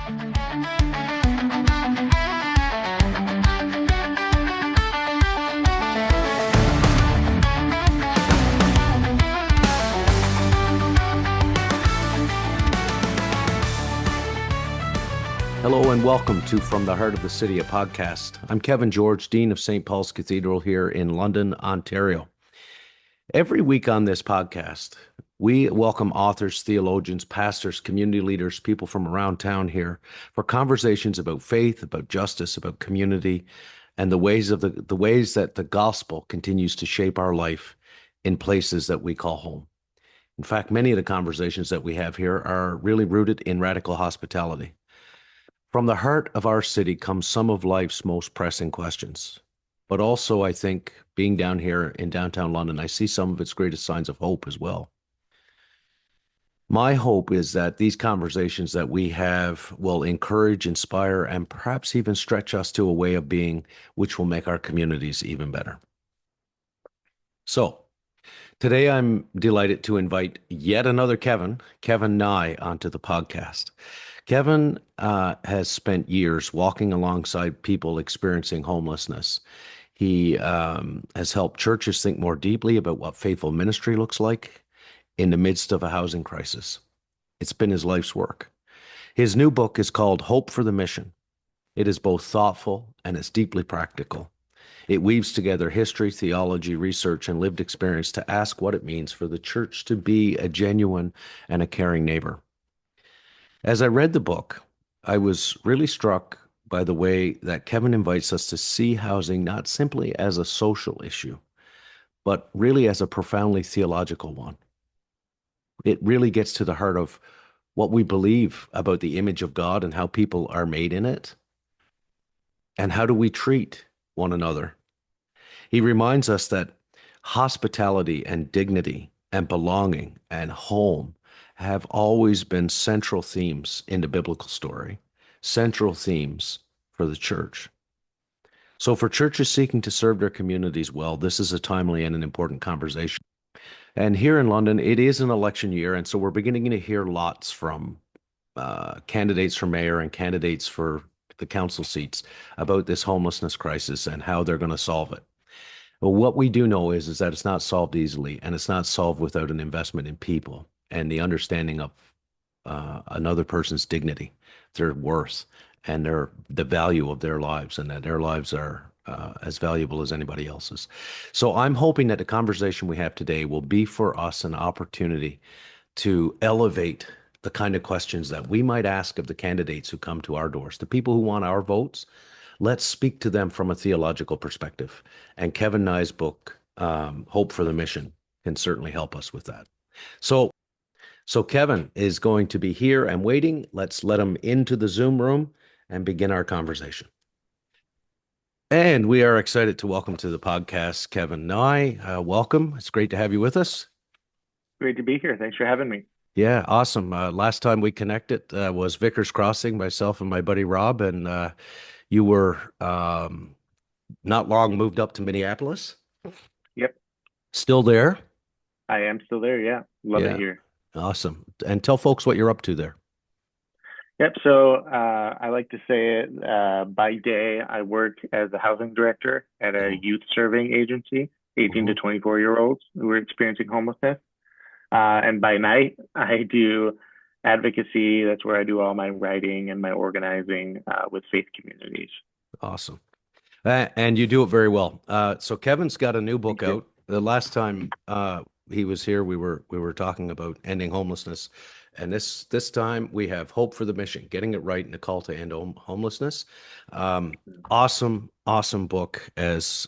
Hello and welcome to From the Heart of the City, a podcast. I'm Kevin George, Dean of St. Paul's Cathedral here in London, Ontario. Every week on this podcast, we welcome authors, theologians, pastors, community leaders, people from around town here for conversations about faith, about justice, about community, and the ways that the gospel continues to shape our life in places that we call home. In fact, many of the conversations that we have here are really rooted in radical hospitality. From the heart of our city comes some of life's most pressing questions. But also, I think, being down here in downtown London, I see some of its greatest signs of hope as well. My hope is that these conversations that we have will encourage, inspire, and perhaps even stretch us to a way of being which will make our communities even better. So, today I'm delighted to invite yet another Kevin Nye, onto the podcast. Kevin has spent years walking alongside people experiencing homelessness. He has helped churches think more deeply about what faithful ministry looks like in the midst of a housing crisis. It's been his life's work. His new book is called Hope for the Mission. It is both thoughtful and it's deeply practical. It weaves together history, theology, research, and lived experience to ask what it means for the church to be a genuine and a caring neighbor. As I read the book, I was really struck by the way that Kevin invites us to see housing not simply as a social issue, but really as a profoundly theological one. It really gets to the heart of what we believe about the image of God and how people are made in it, and how do we treat one another. He reminds us that hospitality and dignity and belonging and home have always been central themes in the biblical story, central themes for the church. So for churches seeking to serve their communities well, this is a timely and an important conversation. And here in London, it is an election year, and so we're beginning to hear lots from candidates for mayor and candidates for the council seats about this homelessness crisis and how they're going to solve it. But what we do know is that it's not solved easily, and it's not solved without an investment in people and the understanding of another person's dignity, their worth, and the value of their lives, and that their lives are as valuable as anybody else's. So I'm hoping that the conversation we have today will be for us an opportunity to elevate the kind of questions that we might ask of the candidates who come to our doors, the people who want our votes. Let's speak to them from a theological perspective. And Kevin Nye's book, Hope for the Mission, can certainly help us with that. So Kevin is going to be here and waiting. Let's let him into the Zoom room and begin our conversation. And we are excited to welcome to the podcast Kevin Nye. Welcome. It's great to have you with us. Great to be here. Thanks for having me. Yeah, awesome. Last time we connected was Vickers Crossing, myself and my buddy Rob, and you were not long moved up to Minneapolis. Yep. Still there? I am still there, yeah. Love it here. Awesome. And tell folks what you're up to there. Yep. So I like to say it by day, I work as a housing director at a youth serving agency, 18 to 24-year-olds who are experiencing homelessness. And by night, I do advocacy. That's where I do all my writing and my organizing with faith communities. Awesome. And you do it very well. So Kevin's got a new book out. The last time he was here, we were talking about ending homelessness. And this time we have Hope for the Mission, getting it right in the call to end homelessness. Awesome book, as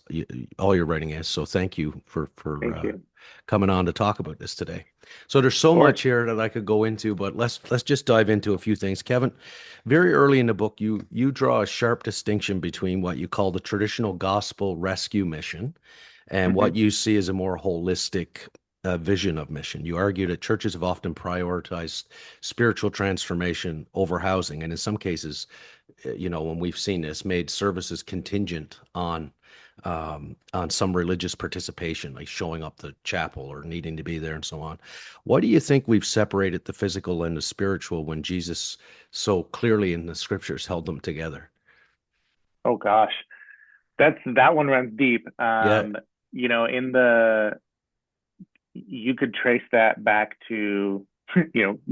all your writing is. So thank you for coming on to talk about this today. So there's so much here that I could go into, but let's just dive into a few things. Kevin, very early in the book, you draw a sharp distinction between what you call the traditional gospel rescue mission and what you see as a more holistic vision of mission. You argue that churches have often prioritized spiritual transformation over housing, and in some cases, when we've seen this, made services contingent on some religious participation, like showing up to chapel or needing to be there and so on. Why do you think we've separated the physical and the spiritual when Jesus so clearly in the scriptures held them together. Oh gosh, that one runs deep. Yeah. You know, in the you could trace that back to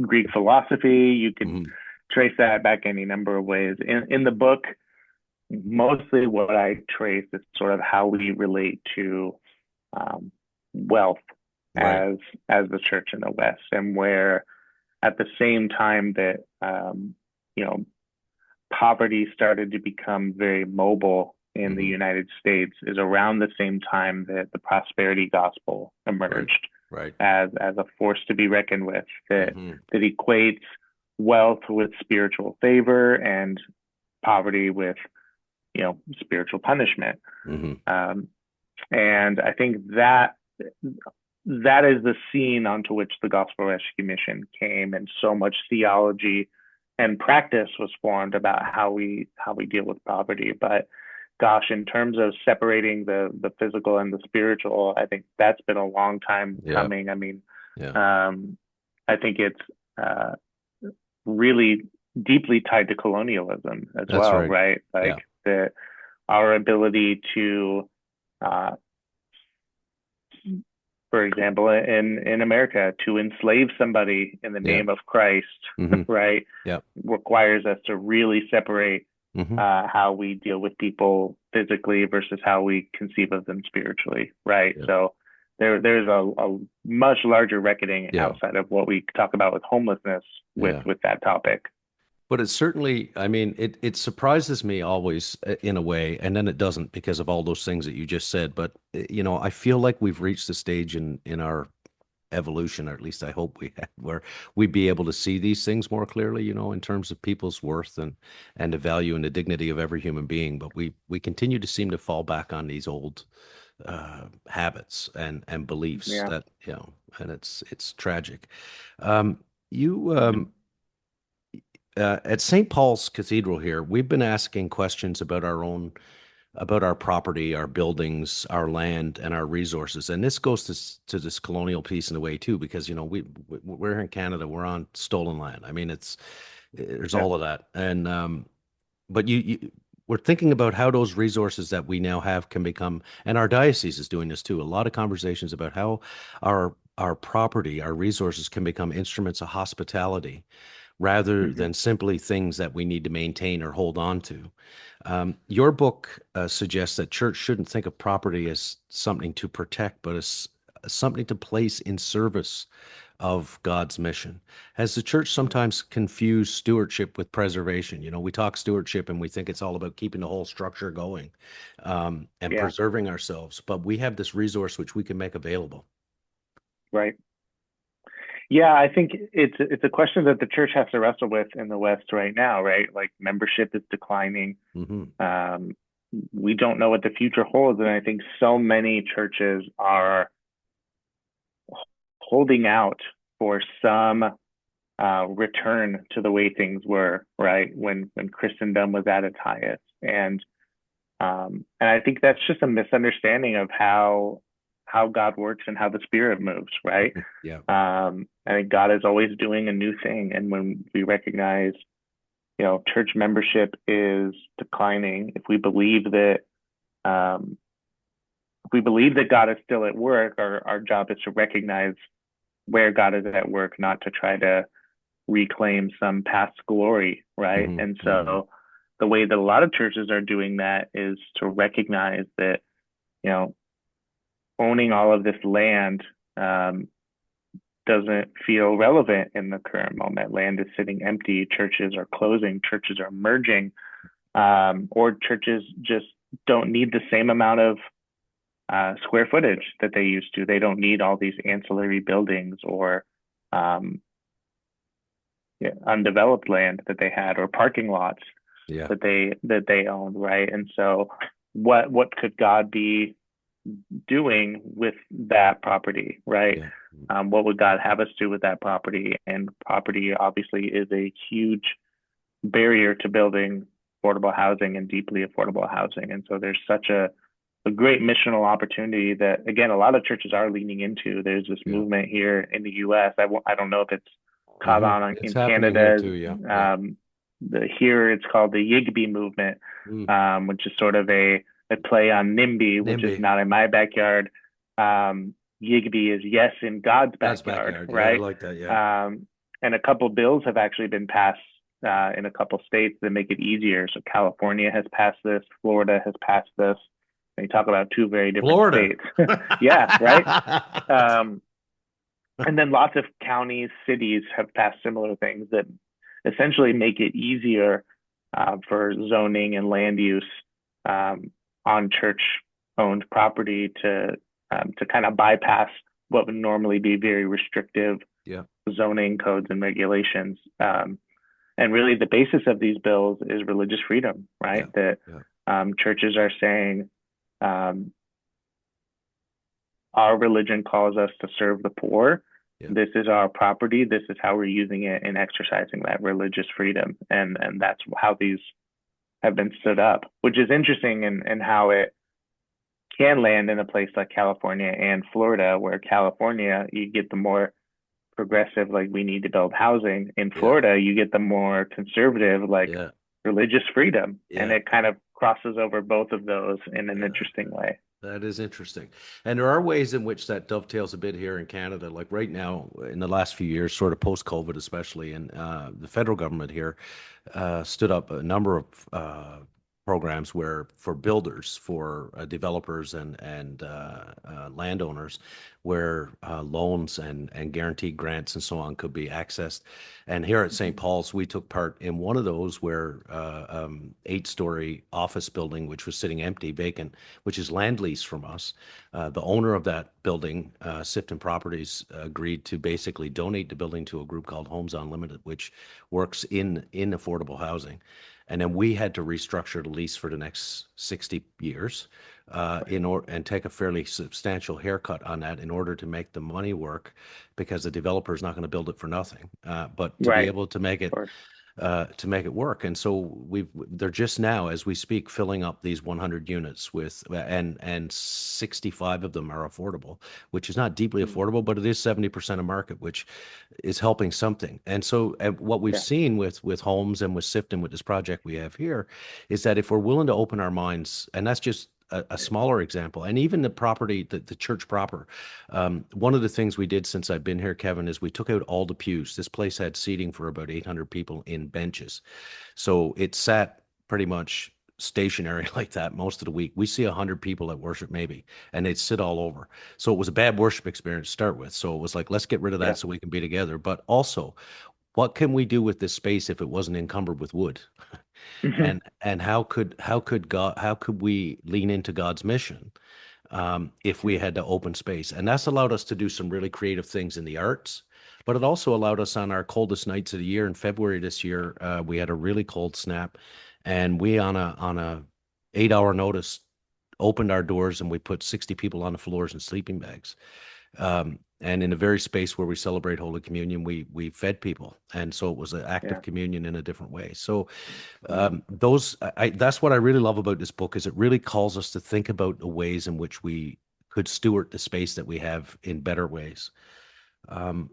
Greek philosophy. You could Mhm. trace that back any number of ways. In the book, mostly what I trace is sort of how we relate to um, wealth Right. as the church in the West, and where at the same time that you know poverty started to become very mobile in the Hmm. United States is around the same time that the prosperity gospel Right. emerged Right. as a force to be reckoned with, that Hmm. equates wealth with spiritual favor and poverty with spiritual punishment. Hmm. Um, and I think that is the scene onto which the Gospel Rescue Mission came, and so much theology and practice was formed about how we deal with poverty. But gosh, in terms of separating the physical and the spiritual, I think that's been a long time Yeah. coming. I mean, Yeah. um, I think it's uh, really deeply tied to colonialism as That's well, right. right? Yeah. Like our ability to uh, for example, in America, to enslave somebody in the Yeah. name of Christ, Hmm. right, Yeah. requires us to really separate Hmm. how we deal with people physically versus how we conceive of them spiritually, right? Yeah. So there's a much larger reckoning Yeah. outside of what we talk about with homelessness Yeah. with that topic. But it certainly, I mean, it surprises me always in a way, and then it doesn't because of all those things that you just said. But I feel like we've reached a stage in our evolution, or at least I hope we have, where we'd be able to see these things more clearly, in terms of people's worth and the value and the dignity of every human being. But we continue to seem to fall back on these old habits and beliefs Yeah. that, and it's tragic. Um, you At St. Paul's Cathedral here, we've been asking questions about our property, our buildings, our land, and our resources. And this goes to this colonial piece in a way too, because we're in Canada, we're on stolen land. I mean, there's Yeah. all of that, and but we're thinking about how those resources that we now have can become, and our diocese is doing this too. A lot of conversations about how our property, our resources can become instruments of hospitality rather Hmm. than simply things that we need to maintain or hold on to. Your book suggests that church shouldn't think of property as something to protect, but as something to place in service of God's mission. Has the church sometimes confused stewardship with preservation? We talk stewardship and we think it's all about keeping the whole structure going, and Yeah. preserving ourselves, but we have this resource which we can make available. Right. Yeah, I think it's a question that the church has to wrestle with in the West right now, right? Like membership is declining. Hmm. Um, we don't know what the future holds, and I think so many churches are holding out for some return to the way things were, right? When Christendom was at its highest, and I think that's just a misunderstanding of how God works and how the Spirit moves, right? Yeah. I think God is always doing a new thing, and when we recognize, church membership is declining, um, if we believe that God is still at work, our job is to recognize where God is at work, not to try to reclaim some past glory, right? Hmm. And Hmm. so the way that a lot of churches are doing that is to recognize that, you know, owning all of this land um, doesn't feel relevant in the current moment. Land is sitting empty, churches are closing, churches are merging, or churches just don't need the same amount of square footage that they used to. They don't need all these ancillary buildings or um, yeah, undeveloped land that they had, or parking lots Yeah. that they owned, right? And so, what could God be doing with that property, right? Yeah. What would God have us do with that property? And property obviously is a huge barrier to building affordable housing and deeply affordable housing. And so there's such a great missional opportunity that, again, a lot of churches are leaning into. There's this Yeah. movement here in the U.S. I don't know if it's caught Hmm. on It's in happening here Canada. too. Yeah. Yeah. Um, here it's called the Yigby movement, Mm. which is sort of a play on NIMBY, which is NIMBY. not in my backyard. Yigby is yes in God's God's backyard, backyard. Yeah, I right? like that. Yeah. And a couple bills have actually been passed in a couple states that make it easier. So California has passed this, Florida has passed this. And you talk about two very different Florida. states. Yeah, right. Um, and then lots of counties, cities have passed similar things that essentially make it easier for zoning and land use um, on church-owned property to kind of bypass what would normally be very restrictive Yeah. zoning codes and regulations. And really, the basis of these bills is religious freedom, Yeah. right? That Yeah. churches are saying um, our religion calls us to serve the poor. Yeah. This is our property. This is how we're using it and exercising that religious freedom. And that's how these have been stood up, which is interesting in how it can land in a place like California and Florida, where California, you get the more progressive, like we need to build housing. In Yeah. Florida, you get the more conservative, like Yeah. religious freedom. And Yeah. it kind of crosses over both of those in an Yeah. interesting way. That is interesting. And there are ways in which that dovetails a bit here in Canada. Like right now, in the last few years, sort of post-COVID especially, and the federal government here stood up a number of programs where for builders, for developers and landowners, where loans and guaranteed grants and so on could be accessed. And here at St. Paul's, we took part in one of those where 8-story office building, which was sitting empty, vacant, which is land lease from us. The owner of that building, Sifton Properties, agreed to basically donate the building to a group called Homes Unlimited, which works in affordable housing. And then we had to restructure the lease for the next 60 years in order and take a fairly substantial haircut on that in order to make the money work, because the developer is not going to build it for nothing. But to be Right. able Of course. to make it work. And so they're just now, as we speak, filling up these 100 units with, and 65 of them are affordable, which is not deeply Mm. affordable, but it is 70% of market, which is helping something. And so what we've Yeah. seen with homes and with Sifton, with this project we have here, is that if we're willing to open our minds, and that's just a smaller example, and even the property, the church proper. One of the things we did since I've been here, Kevin, is we took out all the pews. This place had seating for about 800 people in benches. So it sat pretty much stationary like that most of the week. We see 100 people at worship maybe, and they'd sit all over. So it was a bad worship experience to start with. So it was like, let's get rid of Yeah. that so we can be together. But also, what can we do with this space if it wasn't encumbered with wood? And how could we lean into God's mission if we had to open space? And that's allowed us to do some really creative things in the arts, but it also allowed us on our coldest nights of the year. In February this year, we had a really cold snap, and we on a 8 hour notice opened our doors and we put 60 people on the floors in sleeping bags. And in a very space where we celebrate Holy Communion, we fed people, and so it was an act of Yeah. communion in a different way. So Mm. that's what I really love about this book, is it really calls us to think about the ways in which we could steward the space that we have in better ways. Um,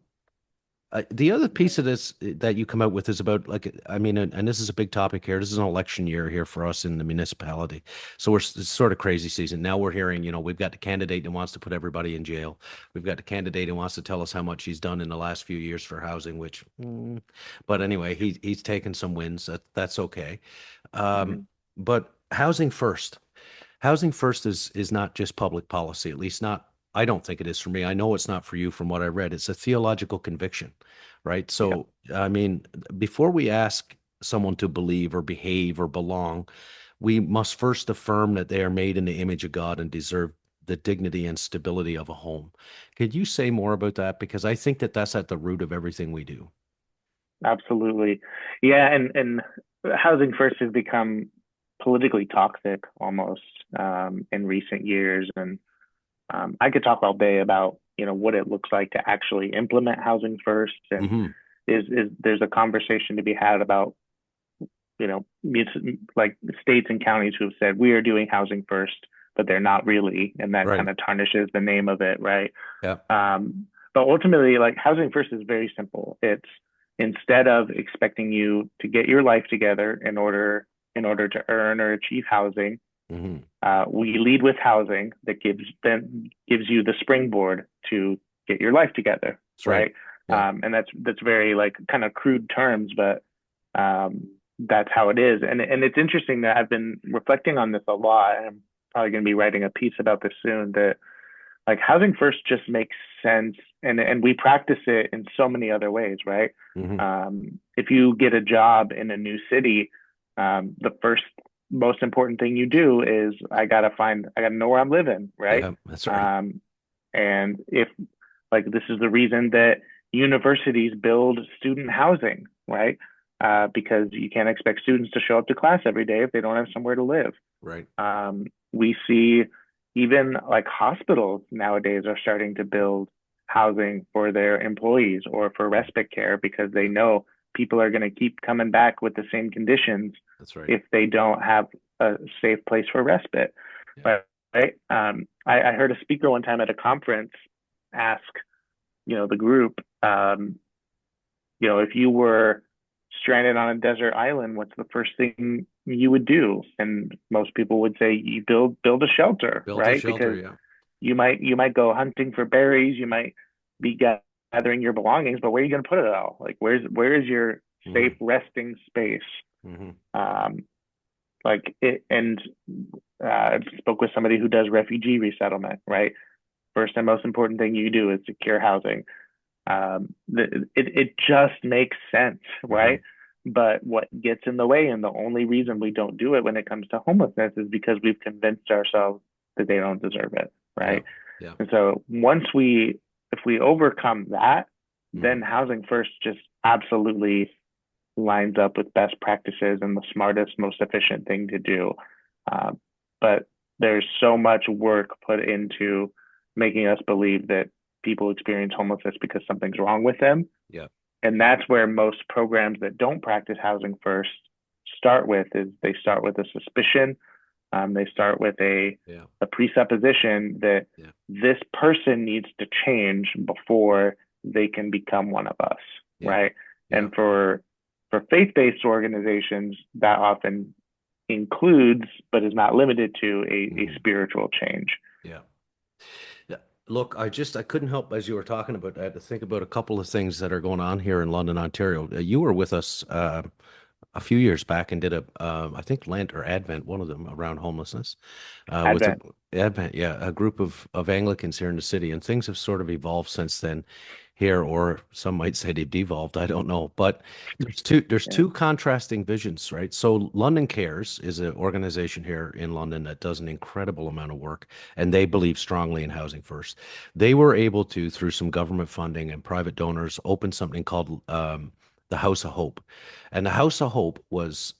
the other piece of this that you come out with is about, like, I mean, and this is a big topic here. This is an election year here for us in the municipality. So it's sort of crazy season. Now we're hearing, we've got the candidate that wants to put everybody in jail. We've got the candidate who wants to tell us how much he's done in the last few years for housing, but anyway, he's taken some wins. That's okay. Um, Mhm. but housing first is not just public policy, at least not, I don't think it is for me. I know it's not for you from what I read. It's a theological conviction, right? Yeah. So, I mean, before we ask someone to believe or behave or belong, we must first affirm that they are made in the image of God and deserve the dignity and stability of a home. Could you say more about that? Because I think that that's at the root of everything we do. Absolutely. Yeah. And housing first has become politically toxic almost in recent years. And I could talk all day about what it looks like to actually implement housing first, and Hmm. is there's a conversation to be had about like states and counties who have said we are doing housing first, but they're not really, and that Right. kind of tarnishes the name of it, right? Yeah. But ultimately, like housing first is very simple. It's instead of expecting you to get your life together in order to earn or achieve housing, Hmm. we lead with housing that gives you the springboard to get your life together, That's right. right? Yeah. And that's very like kind of crude terms, but that's how it is. And it's interesting that I've been reflecting on this a lot. And I'm probably going to be writing a piece about this soon. That like housing first just makes sense, and we practice it in so many other ways, right? Hmm. If you get a job in a new city, the first most important thing you do is I gotta know where I'm living, right? Yeah, that's right. Um, and if like this is the reason that universities build student housing, right? Because you can't expect students to show up to class every day if they don't have somewhere to live. Right. We see even like hospitals nowadays are starting to build housing for their employees or for respite care because they Yeah, know people are going to keep coming back with the same conditions that's right. if they don't have a safe place for respite. Yeah. But right, I heard a speaker one time at a conference ask, the group, if you were stranded on a desert island, what's the first thing you would do? And most people would say you build a shelter, Built a right? shelter. Because Yeah. you might go hunting for berries, you might be gathering your belongings, but where are you going to put it all? Like where is your safe Hmm. resting space? Hmm. Um, like it, and I spoke with somebody who does refugee resettlement, right? First and most important thing you do is secure housing. It just makes sense, Hmm. right? But what gets in the way, and the only reason we don't do it when it comes to homelessness, is because we've convinced ourselves that they don't deserve it, Yeah. right? Yeah. And so if we overcome that, Hmm. then housing first just absolutely lines up with best practices and the smartest, most efficient thing to do. Uh, but there's so much work put into making us believe that people experience homelessness because something's wrong with them. Yeah. And that's where most programs that don't practice housing first start with is they start with a suspicion. They start with Yeah. a presupposition that Yeah. this person needs to change before they can become one of us, Yeah. right? Yeah. And for faith-based organizations, that often includes, but is not limited to, a Hmm. spiritual change. Yeah. Yeah. Look, I couldn't help as you were talking about, I had to think about a couple of things that are going on here in London, Ontario. You were with us a few years back and did I think Lent or Advent, one of them around homelessness, with a Advent. Advent, yeah, a group of Anglicans here in the city, and things have sort of evolved since then here, or some might say they've devolved. I don't know, but there's Yeah. two contrasting visions, right? So London Cares is an organization here in London that does an incredible amount of work, and they believe strongly in housing first. They were able to, through some government funding and private donors, open something called the House of Hope. And the House of Hope was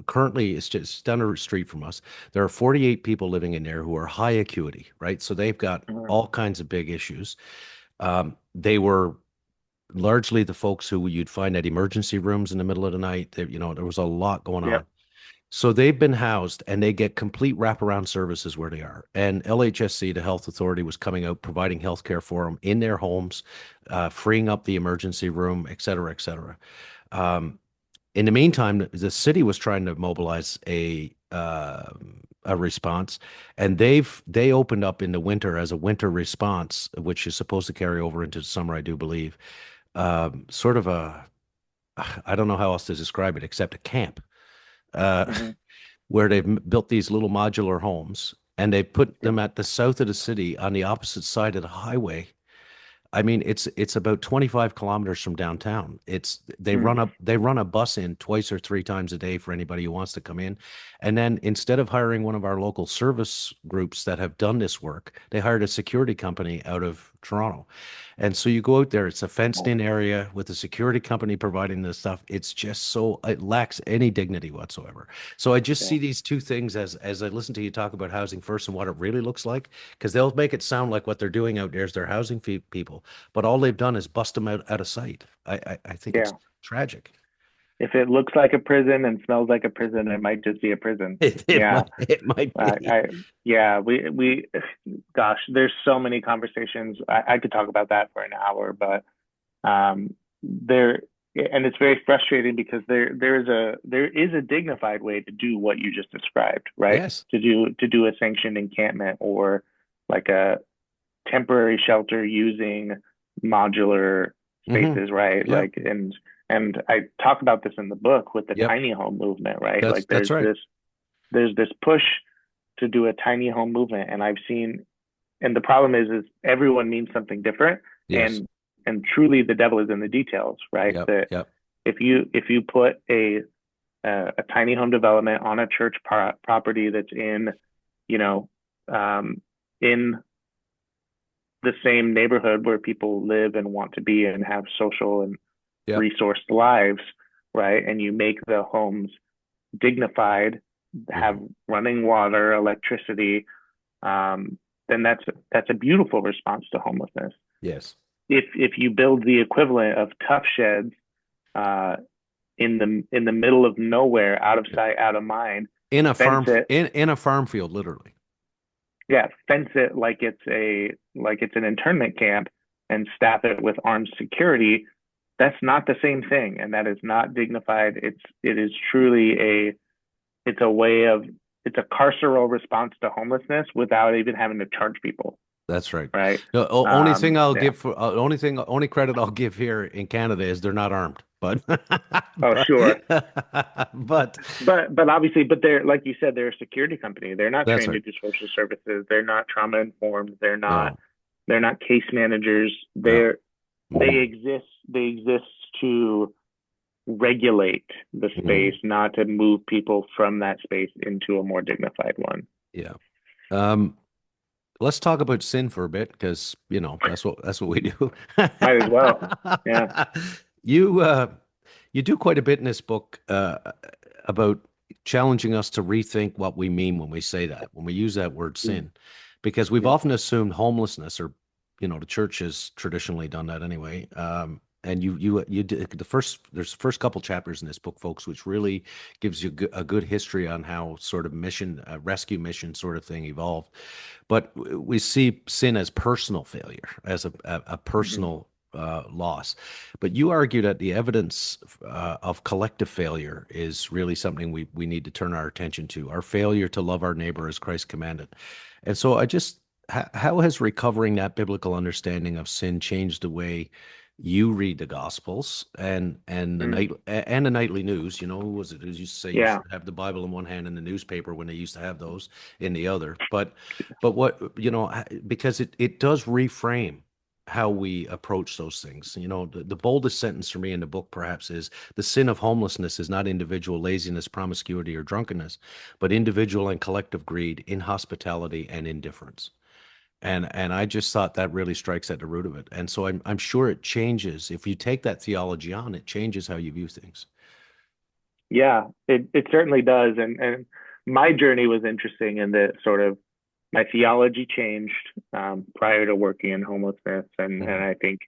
currently it's just down the street from us. There are 48 people living in there who are high acuity, right? So they've got Mhm. all kinds of big issues. They were largely the folks who you'd find at emergency rooms in the middle of the night. There was a lot going on. Yep. So they've been housed and they get complete wraparound services where they are. And LHSC, the health authority, was coming out providing health care for them in their homes, freeing up the emergency room, et cetera, et cetera. Um, in the meantime, the city was trying to mobilize a response, and they opened up in the winter as a winter response, which is supposed to carry over into the summer, I do believe. Sort of I don't know how else to describe it except a camp, uh, Hmm. where they've built these little modular homes, and they put Yep. them at the south of the city on the opposite side of the highway. I mean, it's about 25 kilometers from downtown. It's Mm. they run a bus in twice or three times a day for anybody who wants to come in. And then instead of hiring one of our local service groups that have done this work, they hired a security company out of Toronto. And so you go out there, it's a fenced in area with a security company providing this stuff. It's just so it lacks any dignity whatsoever. So I just Yeah. see these two things as I listen to you talk about housing first and what it really looks like, because they'll make it sound like what they're doing out there is they're housing people, but all they've done is bust them out of sight. I think it's Yeah. tragic. If it looks like a prison and smells like a prison, it might just be a prison. Yeah. It might I, be. I yeah, gosh, there's so many conversations. I could talk about that for an hour, but there and it's very frustrating because there is a dignified way to do what you just described, right? Yes. To do a sanctioned encampment or like a temporary shelter using modular Hmm. spaces, right? Yep. And I talk about this in the book with the Yep. tiny home movement, right? That's Like that's right. there's this push to do a tiny home movement, and I've seen, and the problem is everyone means something different, Yes. and truly the devil is in the details, right? Yep. That Yep. if you put a tiny home development on a church property that's in, you know, in the same neighborhood where people live and want to be and have social and Yep. resourced lives, right? And you make the homes dignified, have Hmm. running water, electricity, then that's a beautiful response to homelessness. Yes. If you build the equivalent of tough sheds uh, in the middle of nowhere, out of Yep. sight, out of mind, In a fence farm it, in a farm field, literally. yeah, fence it like it's an internment camp and staff it with armed security. That's not the same thing, and that is not dignified. It is truly it's a way of it's a carceral response to homelessness without even having to charge people, That's right. right? The only thing I'll Yeah. give for only credit I'll give here in Canada is they're not armed. But Oh, sure. but But obviously, but they're like you said, they're a security company. They're not that's trained to right. do social services. They're not trauma informed. No, They're not case managers. no. They Hmm. exist to regulate the Hmm. space, not to move people from that space into a more dignified one. Yeah. Um, let's talk about sin for a bit because that's what we do. Might as well. Yeah. You you do quite a bit in this book about challenging us to rethink what we mean when we say that, when we use that word sin, because we've Yeah. often assumed homelessness, or the church has traditionally done that anyway. And you did there's the first couple chapters in this book, folks, which really gives you a good history on how sort of mission, rescue mission sort of thing evolved. But we see sin as personal failure, as a Mhm. personal loss. But you argue that the evidence of collective failure is really something we need to turn our attention to, our failure to love our neighbor as Christ commanded. And so how has recovering that biblical understanding of sin changed the way you read the Gospels and the Mm. and the nightly news? Was it as you say you Yeah. should have the Bible in one hand and the newspaper when they used to have those in the other. But what, because it does reframe how we approach those things. The boldest sentence for me in the book perhaps is the sin of homelessness is not individual laziness, promiscuity, or drunkenness, but individual and collective greed, inhospitality, and indifference. And I just thought that really strikes at the root of it. And so I'm sure it changes. If you take that theology on, it changes how you view things. Yeah, it certainly does. And my journey was interesting in that sort of my theology changed prior to working in homelessness, and Hmm. I think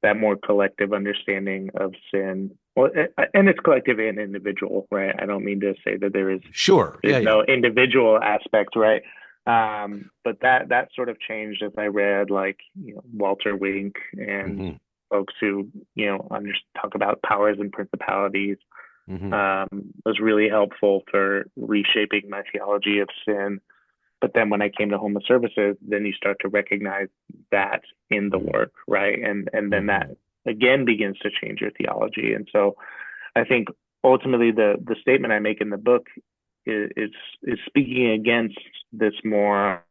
that more collective understanding of sin, well, and it's collective and individual, right? I don't mean to say that Sure. Yeah, there's yeah. no individual aspect, right? But that sort of changed as I read like Walter Wink and Hmm. folks who talk about powers and principalities. Hmm. Was really helpful for reshaping my theology of sin. But then when I came to homeless services, then you start to recognize that in the Hmm. work, right? And then that Hmm. again begins to change your theology. And so I think ultimately the statement I make in the book is speaking against this more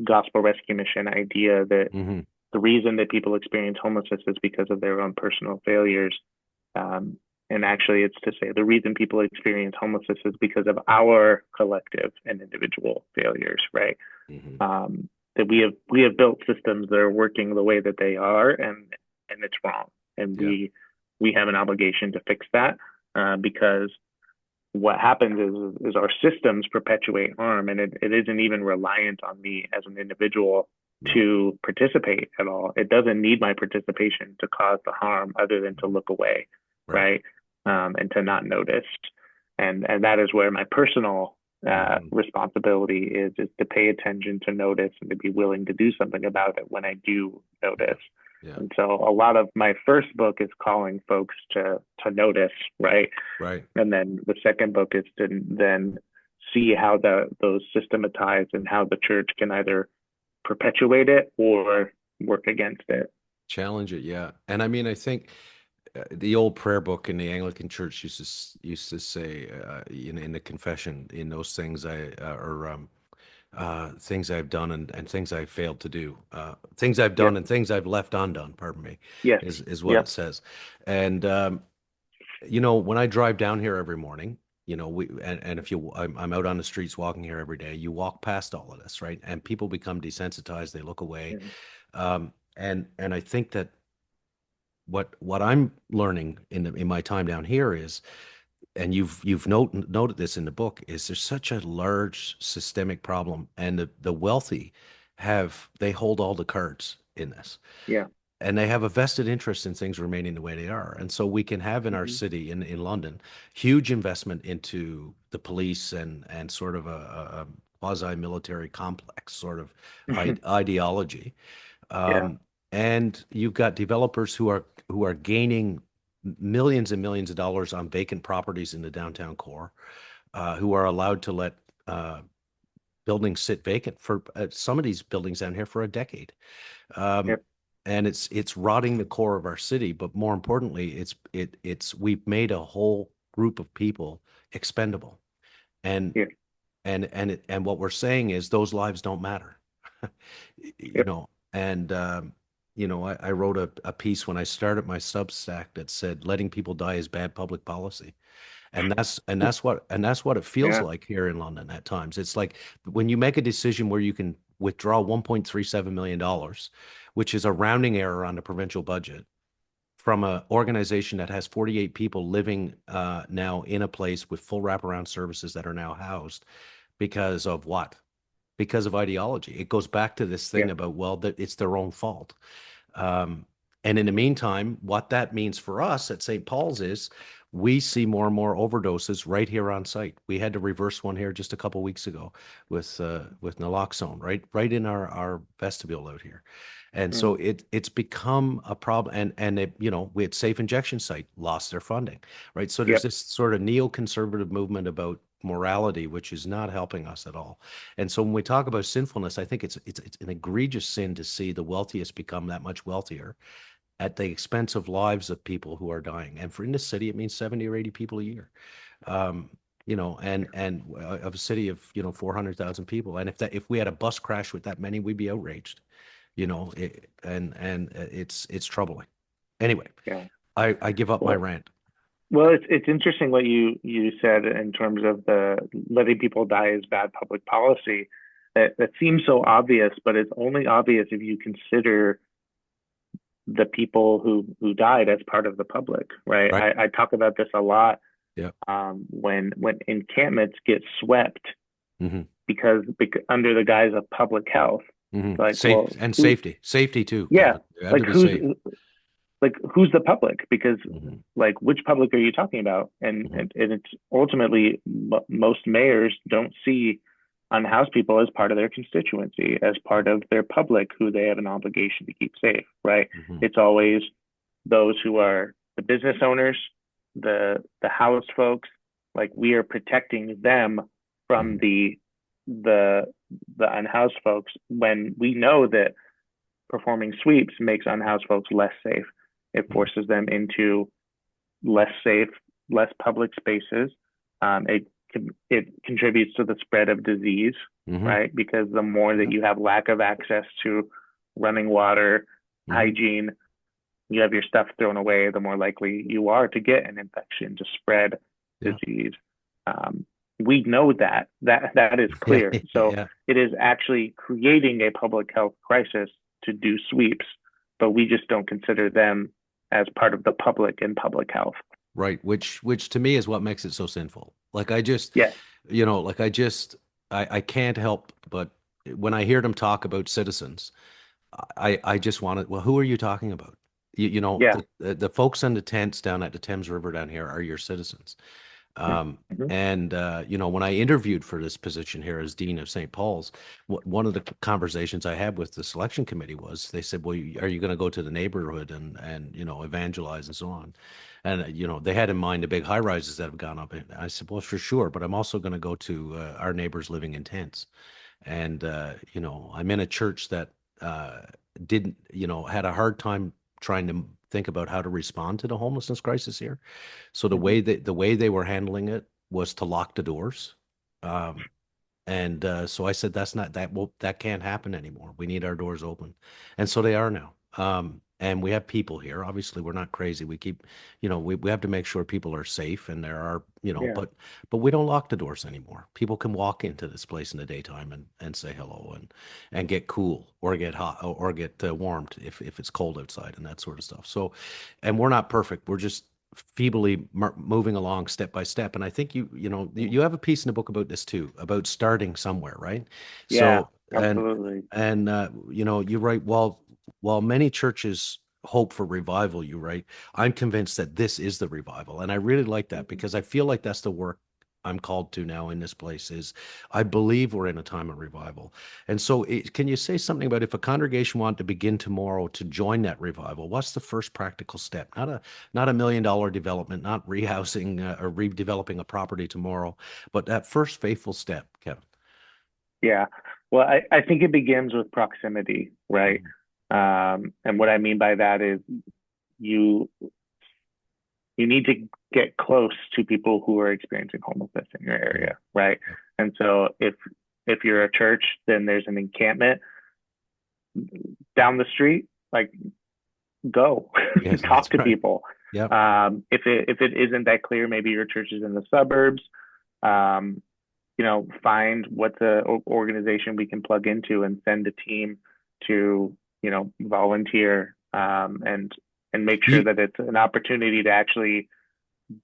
gospel rescue mission idea that Hmm. the reason that people experience homelessness is because of their own personal failures. Um, and actually, it's to say the reason people experience homelessness is because of our collective and individual failures, right? Hmm. That we have built systems that are working the way that they are, and it's wrong, and Yeah. we have an obligation to fix that because what happens is our systems perpetuate harm, and it isn't even reliant on me as an individual No. to participate at all. It doesn't need my participation to cause the harm other than to look away, Right. right? And to not notice. And that is where my personal Hmm. responsibility is to pay attention, to notice, and to be willing to do something about it when I do Yeah. notice. Yeah. And so a lot of my first book is calling folks to notice, right? Right. And then the second book is to then see how those systematize and how the church can either perpetuate it or work against it. Challenge it. Yeah. And I mean, I think the old prayer book in the Anglican Church used to say, in the confession, in those things things I've done and things I've failed to do, things I've done Yep. and things I've left undone. Pardon me, Yes. is what it Yep. says. And when I drive down here every morning, and if I'm out on the streets walking here every day, you walk past all of this, right? And people become desensitized, they look away. Mhm. And I think that what I'm learning in my time down here is, and you've noted this in the book, is there's such a large systemic problem, and the wealthy they hold all the cards in this, Yeah. and they have a vested interest in things remaining the way they are. And so we can have in our Hmm. city, in London, huge investment into the police and sort of a quasi-military complex sort of ideology. Yeah. Um, and you've got developers who are gaining millions and millions of dollars on vacant properties in the downtown core, who are allowed to let uh, buildings sit vacant for some of these buildings down here for a decade. Um, Yep. and it's rotting the core of our city. But more importantly, it's we've made a whole group of people expendable. And Yep. and what we're saying is those lives don't matter. you Yep. know, and I wrote a piece when I started my Substack that said letting people die is bad public policy. And that's what it feels Yeah. like here in London at times. It's like when you make a decision where you can withdraw $1.37 million, which is a rounding error on the provincial budget, from an organization that has 48 people living now in a place with full wraparound services that are now housed because of what? Because of ideology. It goes back to this thing Yeah. about, well, that it's their own fault. Um, and in the meantime, what that means for us at St. Paul's is we see more and more overdoses right here on site. We had to reverse one here just a couple weeks ago with naloxone, right in our vestibule out here. And so Mm. it's become a problem. And we had Safe Injection Site lost their funding, right? So there's Yep. this sort of neoconservative movement about morality, which is not helping us at all. And so when we talk about sinfulness, I think it's an egregious sin to see the wealthiest become that much wealthier at the expense of lives of people who are dying. And for in this city, it means 70 or 80 people a year. Um, of a city of 400,000 people. And if we had a bus crash with that many, we'd be outraged. It's troubling. Anyway, Yeah. I give up my Well, rant. well, it's interesting what you said in terms of the letting people die is bad public policy. That seems so obvious, but it's only obvious if you consider the people who died as part of the public, right? Right. I talk about this a lot Yeah. when encampments get swept Hmm. because under the guise of public health. Hmm. Like, Safe well, and who? safety too, Yeah, Kevin. You have like to be safe. who's the public? Because Hmm. like which public are you talking about? And Hmm. and it's ultimately most mayors don't see unhoused people as part of their constituency, as part of their public who they have an obligation to keep safe, right? Hmm. It's always those who are the business owners, the housed folks. Like we are protecting them from Hmm. the the unhoused folks when we know that performing sweeps makes unhoused folks less safe. It Hmm. forces them into less safe, less public spaces. It contributes to the spread of disease, Hmm. right? Because the more that Yeah. you have lack of access to running water, Hmm. hygiene, you have your stuff thrown away, the more likely you are to get an infection, to spread Yeah. disease. Um, we know that is Yeah. clear. So Yeah. it is actually creating a public health crisis to do sweeps, but we just don't consider them as part of the public and public health. Right. Which to me is what makes it so sinful. Like I just, Yes. like I can't help but when I hear them talk about citizens, I just want to, well, who are you talking about? Yeah. The folks in the tents down at the Thames River down here are your citizens. Mhm. And when I interviewed for this position here as Dean of St. Paul's, one of the conversations I had with the selection committee was they said, "Well, are you going to go to the neighborhood and evangelize and so on?" And they had in mind the big high rises that have gone up. And I said, "Well, for sure, but I'm also going to go to our neighbors living in tents." And I'm in a church that didn't, had a hard time trying to think about how to respond to the homelessness crisis here. So Mhm. the way they were handling it was to lock the doors. Um, and so I said, that's not that well, that can't happen anymore. We need our doors open. And so they are now. And we have people here. Obviously, we're not crazy. We keep, we have to make sure people are safe and there are, Yeah. but we don't lock the doors anymore. People can walk into this place in the daytime and say hello and get cool or get hot or get warmed if it's cold outside and that sort of stuff. So, and we're not perfect. We're just feebly moving along step by step. And I think you have a piece in the book about this too, about starting somewhere, right? Yeah, So absolutely. you write, while many churches hope for revival, you write, I'm convinced that this is the revival. And I really like that Mhm. because I feel like that's the work I'm called to now in this place is I believe we're in a time of revival. And so can you say something about if a congregation wanted to begin tomorrow to join that revival, what's the first practical step? Not $1 million development, not rehousing or redeveloping a property tomorrow, but that first faithful step, Kevin. Yeah. Well, I think it begins with proximity, right? Mhm. And what I mean by that is you you need to get close to people who are experiencing homelessness in your Mhm. area, right? Yeah. And so if you're a church, then there's an encampment down the street, like go Yes, talk that's to right. people. Yep. If it isn't that clear, maybe your church is in the suburbs. Um, find what's a organization we can plug into and send a team to, volunteer, and make sure You that it's an opportunity to actually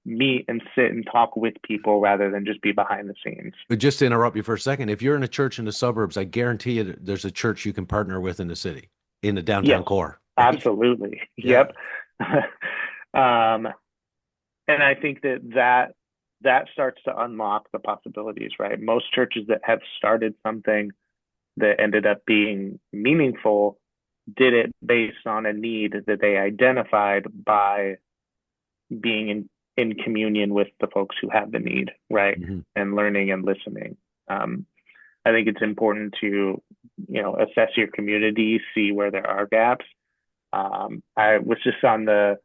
meet and sit and talk with people rather than just be behind the scenes. just to interrupt you for a second. If you're in a church in the suburbs, I guarantee you that there's a church you can partner with in the city, in the Yes, downtown core, right? absolutely. Yeah. Yep. um, and I think that starts to unlock the possibilities, right? Most churches that have started something that ended up being meaningful did it based on a need that they identified by being in communion with the folks who have the need, right? Hmm. And learning and listening. Um, I think it's important to, assess your community, see where there are gaps. I was just on the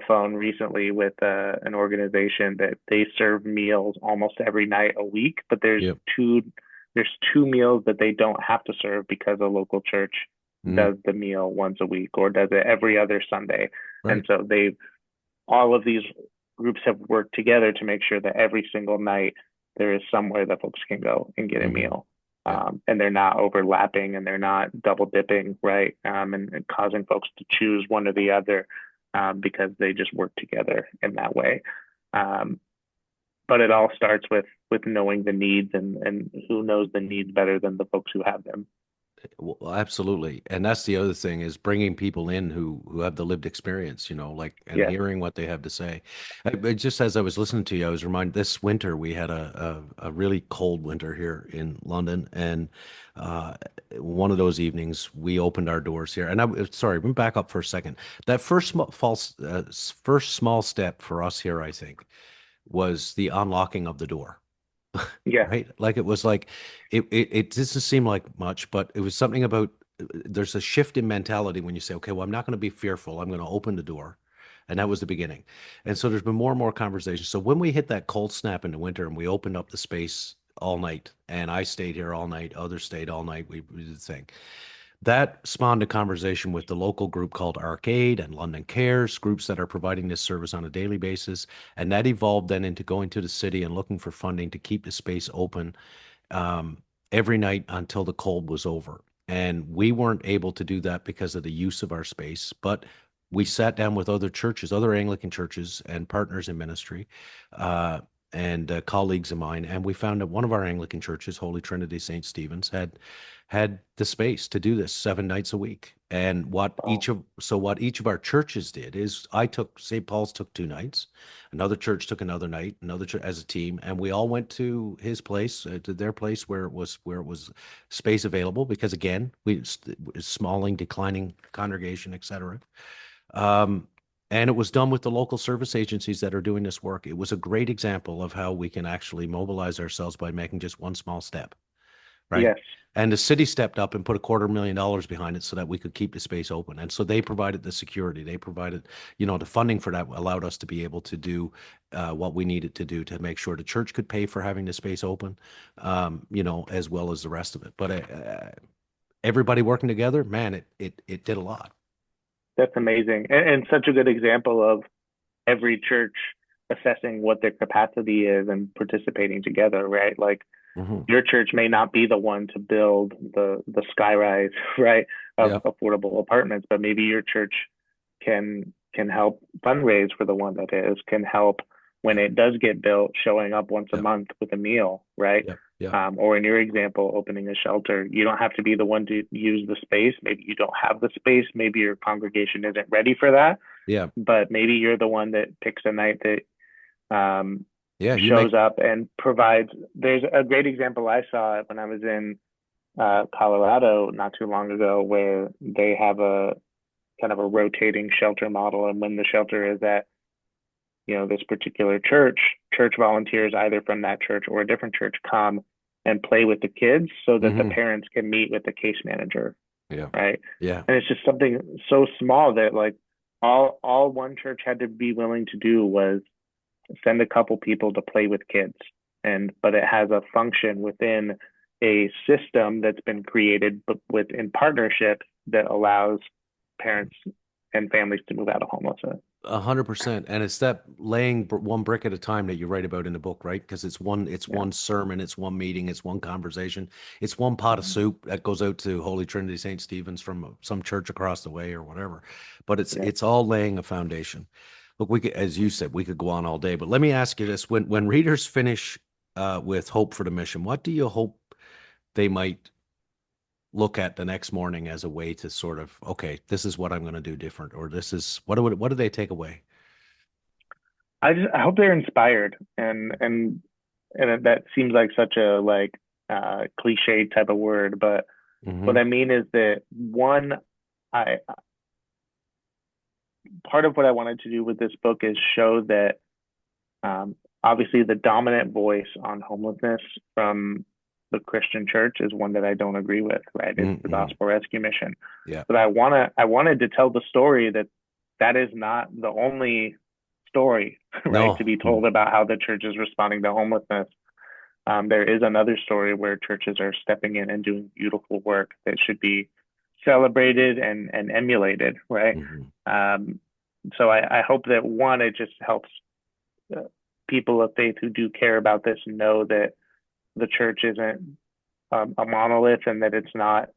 phone recently with an organization that they serve meals almost every night a week, but Yep. there's two meals that they don't have to serve because a local church Mm. does the meal once a week or does it every other Sunday. And Right. so all of these groups have worked together to make sure that every single night there is somewhere that folks can go and get a Hmm. meal. Yeah. And they're not overlapping and they're not double dipping, right? And causing folks to choose one or the other, because they just work together in that way. Um, but it all starts with knowing the needs, and who knows the needs better than the folks who have them. Well, absolutely. And that's the other thing is bringing people in who have the lived experience, like and Yes. hearing what they have to say. Just as I was listening to you, I was reminded this winter we had a really cold winter here in London, and uh, one of those evenings we opened our doors here. And sorry, let me back up for a second. That first small step for us here, I think, was the unlocking of the door. Yeah. Right? Like it was like it doesn't seem like much, but it was something about there's a shift in mentality when you say, okay, well, I'm not going to be fearful. I'm going to open the door. And that was the beginning. And so there's been more and more conversations. So when we hit that cold snap in the winter and we opened up the space all night, and I stayed here all night, others stayed all night, we did the thing. That spawned a conversation with the local group called Arcade and London Cares, groups that are providing this service on a daily basis. And that evolved then into going to the city and looking for funding to keep the space open um, every night until the cold was over. And we weren't able to do that because of the use of our space, but we sat down with other churches, other Anglican churches and partners in ministry, uh, and colleagues of mine, and we found that one of our Anglican churches, Holy Trinity St. Stephen's, had the space to do this 7 nights a week. And Oh, what each of our churches did is I took St. Paul's took 2 nights, another church took another night, another church as a team, and we all went to his place, to their place where it was space available because again smalling, declining congregation, etc. Um, and it was done with the local service agencies that are doing this work. It was a great example of how we can actually mobilize ourselves by making just one small step, right? yes, And the city stepped up and put $250,000 behind it so that we could keep the space open. And so they provided the security. They provided, the funding for that allowed us to be able to do what we needed to do to make sure the church could pay for having the space open, as well as the rest of it. But everybody working together, man, it did a lot. that's amazing, and such a good example of every church assessing what their capacity is and participating together, right? Like Hmm. your church may not be the one to build the skyrise, right, of Yeah. affordable apartments, but maybe your church can help fundraise for the one that is, can help when Yeah. it does get built, showing up once a Yeah. month with a meal, right? Yeah. Yeah. Or in your example, opening a shelter. You don't have to be the one to use the space. Maybe you don't have the space. Maybe your congregation isn't ready for that, Yeah. but maybe you're the one that picks a night that Yeah. You make. shows up and provides. There's a great example I saw when I was in Colorado not too long ago, where they have a kind of a rotating shelter model, and when the shelter is at this particular church, church volunteers either from that church or a different church come and play with the kids so that the Hmm. parents can meet with the case manager, Yeah. right? Yeah. And it's just something so small that like all one church had to be willing to do was send a couple people to play with kids, and but it has a function within a system that's been created but with in partnership that allows parents and families to move out of homelessness. 100%. And it's that laying one brick at a time that you write about in the book, right? Because it's Yeah, one sermon, it's one meeting, it's one conversation, it's one pot of mm-hmm. soup that goes out to Holy Trinity St. Stephen's from some church across the way or whatever. But it's Yeah. it's all laying a foundation. Look, we could, as you said, we could go on all day. But let me ask you this: when readers finish with Hope for the Mission, what do you hope they might look at the next morning as a way to sort of, okay, this is what I'm going to do different, or this is what do they take away? I hope they're inspired, and that seems like such a like cliche type of word, but what Hmm. I mean is that one, I part of what I wanted to do with this book is show that obviously the dominant voice on homelessness from the Christian church is one that I don't agree with, right? It's the Hmm. gospel rescue mission. Yeah. But I wanted to tell the story that that is not the only story, right, to No. be told about how the church is responding to homelessness. There is another story where churches are stepping in and doing beautiful work that should be celebrated and emulated, right? Hmm. Um, so I hope that one, it just helps uh, people of faith who do care about this know that the church isn't a monolith and that it's not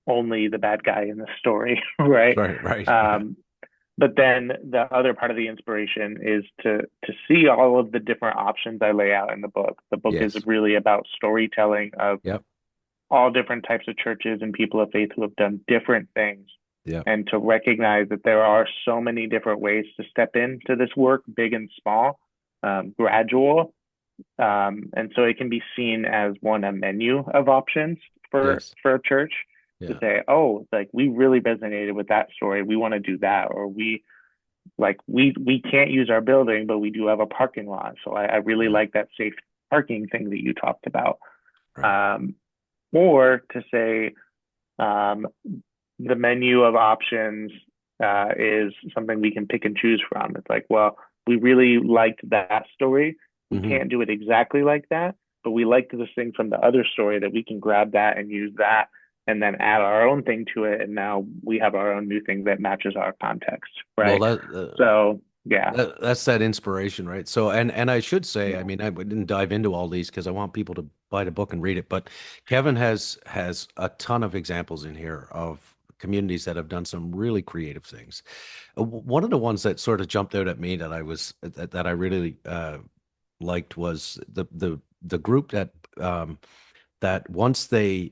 only the bad guy in the story, right? Right. Right. Yeah. Um, but then the other part of the inspiration is to see all of the different options I lay out in the book. The book is Yes. really about storytelling of Yep. all different types of churches and people of faith who have done different things, Yep. and to recognize that there are so many different ways to step into this work, big and small, gradual, and so it can be seen as one a menu of options Yes. for a church to Yeah. say, oh, like we really resonated with that story, we want to do that, or we can't use our building, but we do have a parking lot, so I really Right. like that safe parking thing that you talked about. Right. Um, or to say um, the menu of options is something we can pick and choose from. It's like, well, we really liked that story. We Hmm. can't do it exactly like that, but we liked this thing from the other story that we can grab that and use that and then add our own thing to it. And now we have our own new thing that matches our context, Well, right? So, yeah, that's that inspiration, right? So, and I should say, I yeah, mean, I didn't dive into all these because I want people to buy the book and read it. But Kevin has a ton of examples in here of communities that have done some really creative things. One of the ones that sort of jumped out at me that I really liked was the group that that once they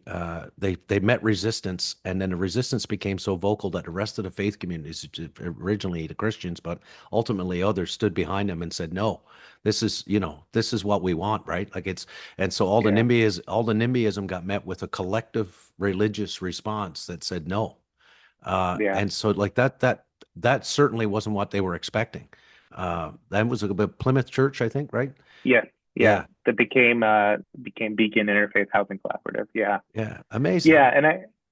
met resistance, and then the resistance became so vocal that the rest of the faith communities, originally the Christians, but ultimately others, stood behind them and said, "No, this is what we want, right?" Like it's and so Yeah. all the NIMBYism got met with a collective religious response that said no, Yeah. and so like that certainly wasn't what they were expecting. That was a bit Plymouth Church, I think, right? Yes. Yeah. Yeah, That became Beacon Interfaith Housing Collaborative. Yeah. yeah, amazing. Yeah.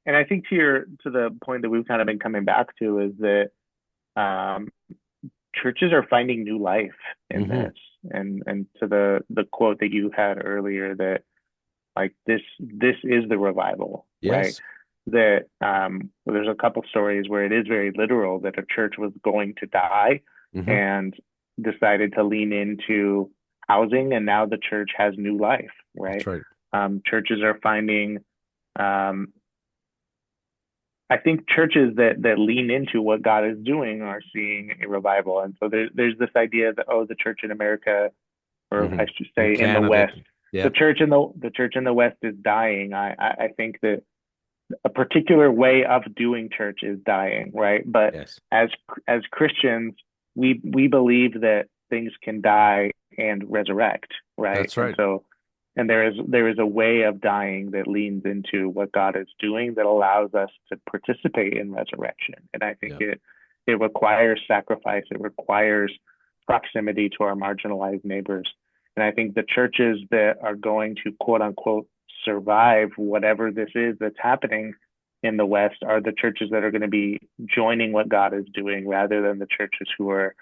And I think to the point that we've kind of been coming back to is that um, churches are finding new life in Hmm. this. And to the quote that you had earlier, that like this is the revival, right? Yes. That well, there's a couple stories where it is very literal that a church was going to die Hmm. and decided to lean into housing, and now the church has new life, That's right? right. Churches are finding um, I think churches that lean into what God is doing are seeing a revival. And so there's this idea that, oh, the church in America, or Hmm. I should In say in the Canada. West, Yeah. the church in the West is dying. I think that a particular way of doing church is dying, right? But Yes. as as Christians, we believe that things can die and resurrect, right? That's And right. so and there is a way of dying that leans into what God is doing that allows us to participate in resurrection. And I think Yeah. it requires sacrifice, it requires proximity to our marginalized neighbors. And I think the churches that are going to quote unquote survive whatever this is that's happening in the West are the churches that are going to be joining what God is doing rather than the churches who are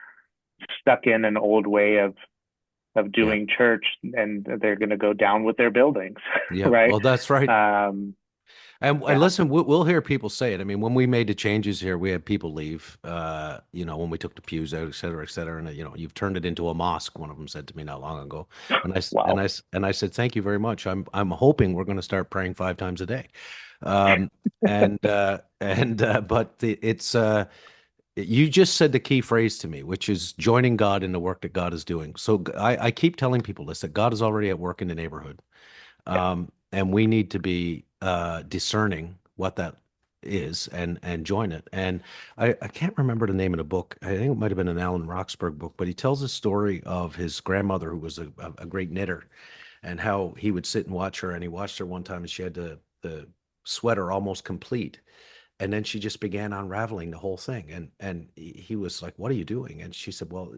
stuck in an old way of Yeah. doing church, and they're going to go down with their buildings, Yeah. right? Well, that's right. Um, And yeah, listen, we'll hear people say it. I mean, when we made the changes here, we had people leave, when we took the pews out, et cetera, et cetera. And, you've turned it into a mosque, one of them said to me not long ago. And wow, I said, thank you very much. I'm hoping we're going to start praying 5 times a day. Um, but you just said the key phrase to me, which is joining God in the work that God is doing. So I keep telling people this, that God is already at work in the neighborhood. yeah, And we need to be discerning what that is and join it. And I can't remember the name of the book. I think it might have been an Alan Roxburgh book, but he tells a story of his grandmother who was a great knitter, and how he would sit and watch her. And he watched her one time, and she had the sweater almost complete, and then she just began unraveling the whole thing. And he was like, "What are you doing?" And she said, "Well,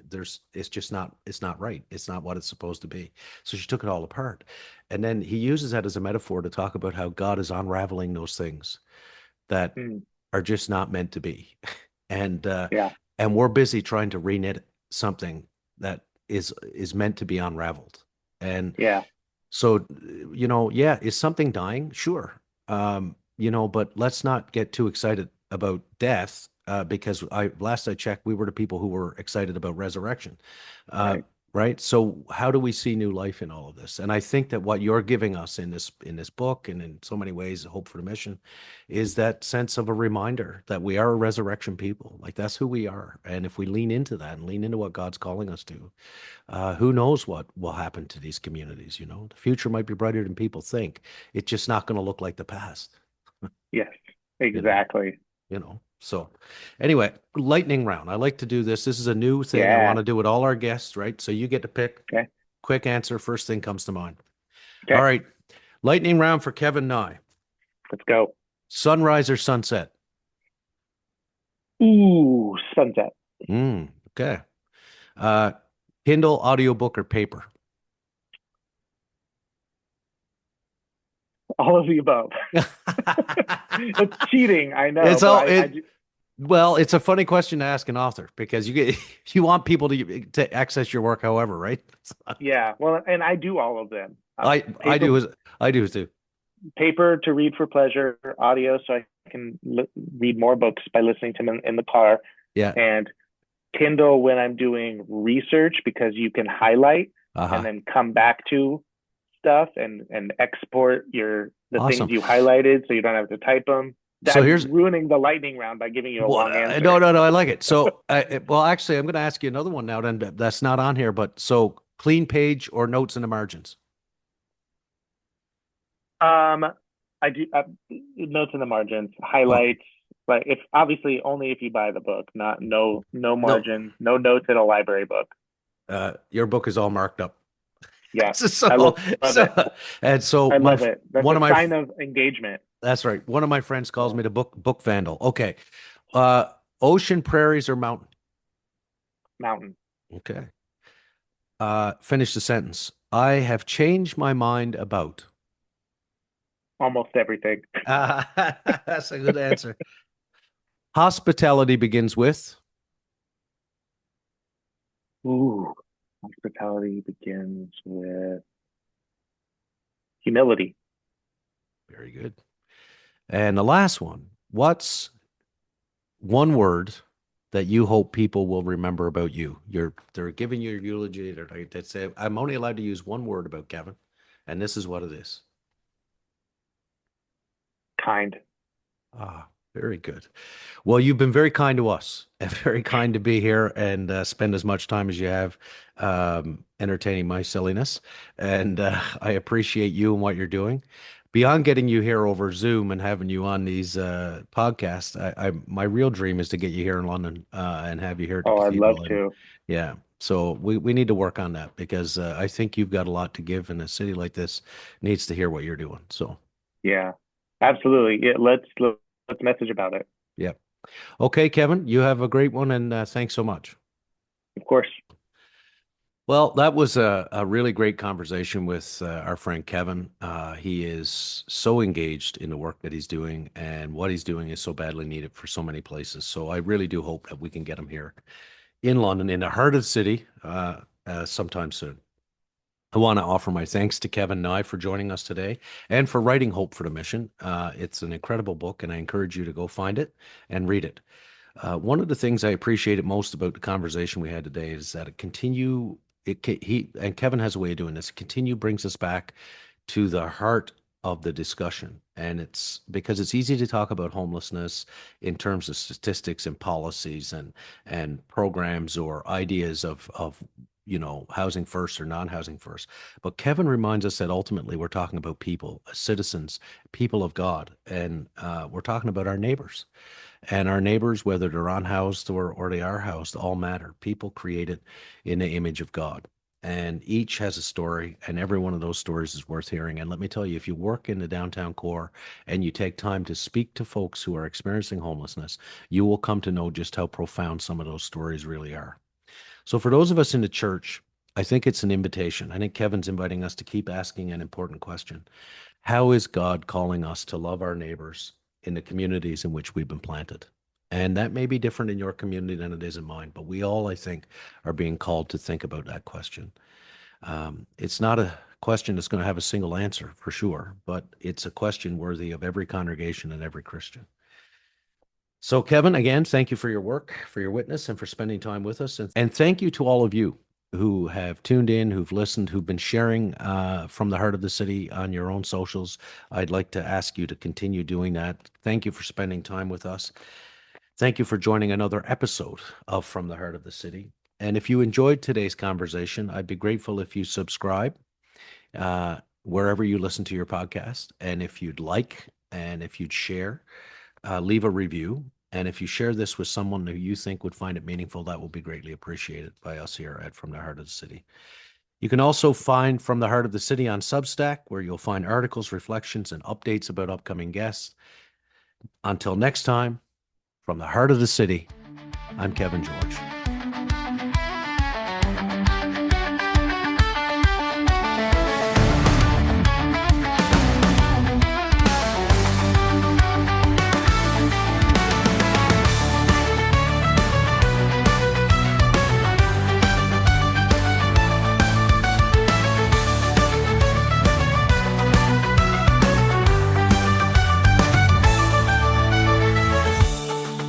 it's not right. It's not what it's supposed to be." So she took it all apart. And then he uses that as a metaphor to talk about how God is unraveling those things that mm, are just not meant to be. And yeah, we're busy trying to reknit something that is meant to be unraveled. And yeah, so, yeah, is something dying? Sure. But let's not get too excited about death, because last I checked, we were the people who were excited about resurrection. Uh, right, right. So how do we see new life in all of this? And I think that what you're giving us in this book, and in so many ways, Hope for the Mission, is that sense of a reminder that we are a resurrection people. Like that's who we are. And if we lean into that and lean into what God's calling us to, who knows what will happen to these communities? The future might be brighter than people think. It's just not going to look like the past. yes, you know, exactly, So anyway, lightning round. I like to do this. This is a new thing. I want yeah, to do with all our guests, right? So you get to pick. okay, Quick answer. First thing comes to mind. All okay, right. Lightning round for Kevin Nye. let's go. Sunrise or sunset? Ooh, sunset, Okay. Uh, Kindle, audiobook, or paper? all of the above. It's cheating, I know, It's but all I it. do, Well, it's a funny question to ask an author, because you want people to access your work however, right? yeah, well, and I do all of them. I Paper do as I do too. paper to read for pleasure, audio so I can read more books by listening to them in the car, Yeah. and Kindle when I'm doing research because you can highlight and Uh-huh. then come back to stuff and export the things Awesome. you highlighted so you don't have to type them. So here's I'm ruining the lightning round by giving you a Well, long answer. no, no, no. I like it. So, well, actually, I'm going to ask you another one now. Then that's not on here, but so clean page or notes in the margins? Um, I do notes in the margins, Oh, highlights, but if obviously only if you buy the book, not no no. margin, no notes in a library book. Your book is all marked up. Yeah, I So, love it. and so I love it. That's one a of my, sign of engagement. that's right. One of my friends calls Yeah. me the book vandal. Okay. Uh, ocean, prairies, or mountain? Mountain, Okay. Finish the sentence. I have changed my mind about. almost everything. That's a good answer. Hospitality begins with. Ooh, hospitality begins with humility. Very good. And the last one. What's one word that you hope people will remember about you? They're giving you your eulogy. They say, I'm only allowed to use one word about Kevin, and this is what it is. Kind. Ah, very good. Well, you've been very kind to us and very kind to be here and spend as much time as you have entertaining my silliness. And I appreciate you and what you're doing. Beyond getting you here over Zoom and having you on these podcasts, my real dream is to get you here in London and have you here at the Oh, I'd love cathedral. And to. yeah, so we need to work on that because I think you've got a lot to give, and a city like this needs to hear what you're doing. So Yeah, absolutely. Yeah, let's message about it. yeah. Okay, Kevin, you have a great one, and thanks so much. Of course. Well, that was a really great conversation with our friend Kevin. He is so engaged in the work that he's doing, and what he's doing is so badly needed for so many places. So I really do hope that we can get him here in London, in the heart of the city, sometime soon. I want to offer my thanks to Kevin Nye for joining us today and for writing Hope for the Mission. It's an incredible book, and I encourage you to go find it and read it. One of the things I appreciated most about the conversation we had today is that he and Kevin has a way of doing this. Continue brings us back to the heart of the discussion, and it's because it's easy to talk about homelessness in terms of statistics and policies and programs or ideas of housing first or non-housing first. But Kevin reminds us that ultimately we're talking about people, citizens, people of God, and we're talking about our neighbors. And our neighbors, whether they're unhoused or they are housed, all matter. People created in the image of God. And each has a story, and every one of those stories is worth hearing. And let me tell you, if you work in the downtown core and you take time to speak to folks who are experiencing homelessness, you will come to know just how profound some of those stories really are. So, for those of us in the church, I think it's an invitation. I think Kevin's inviting us to keep asking an important question. How is God calling us to love our neighbors in the communities in which we've been planted? And that may be different in your community than it is in mine, but we all, I think, are being called to think about that question. It's not a question that's going to have a single answer for sure, but it's a question worthy of every congregation and every Christian. So, Kevin, again, thank you for your work, for your witness, and for spending time with us. And thank you to all of you who have tuned in, who've listened, who've been sharing from the heart of the city on your own socials. I'd like to ask you to continue doing that. Thank you for spending time with us. Thank you for joining another episode of From the Heart of the City. And if you enjoyed today's conversation, I'd be grateful if you subscribe wherever you listen to your podcast. And if you'd like, and if you'd share, leave a review. And if you share this with someone who you think would find it meaningful, that will be greatly appreciated by us here at From the Heart of the City. You can also find From the Heart of the City on Substack, where you'll find articles, reflections, and updates about upcoming guests. Until next time, from the heart of the city, I'm Kevin George.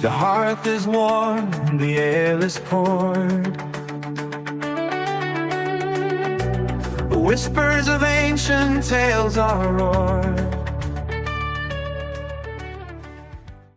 The hearth is warm, the ale is poured. Whispers of ancient tales are roared.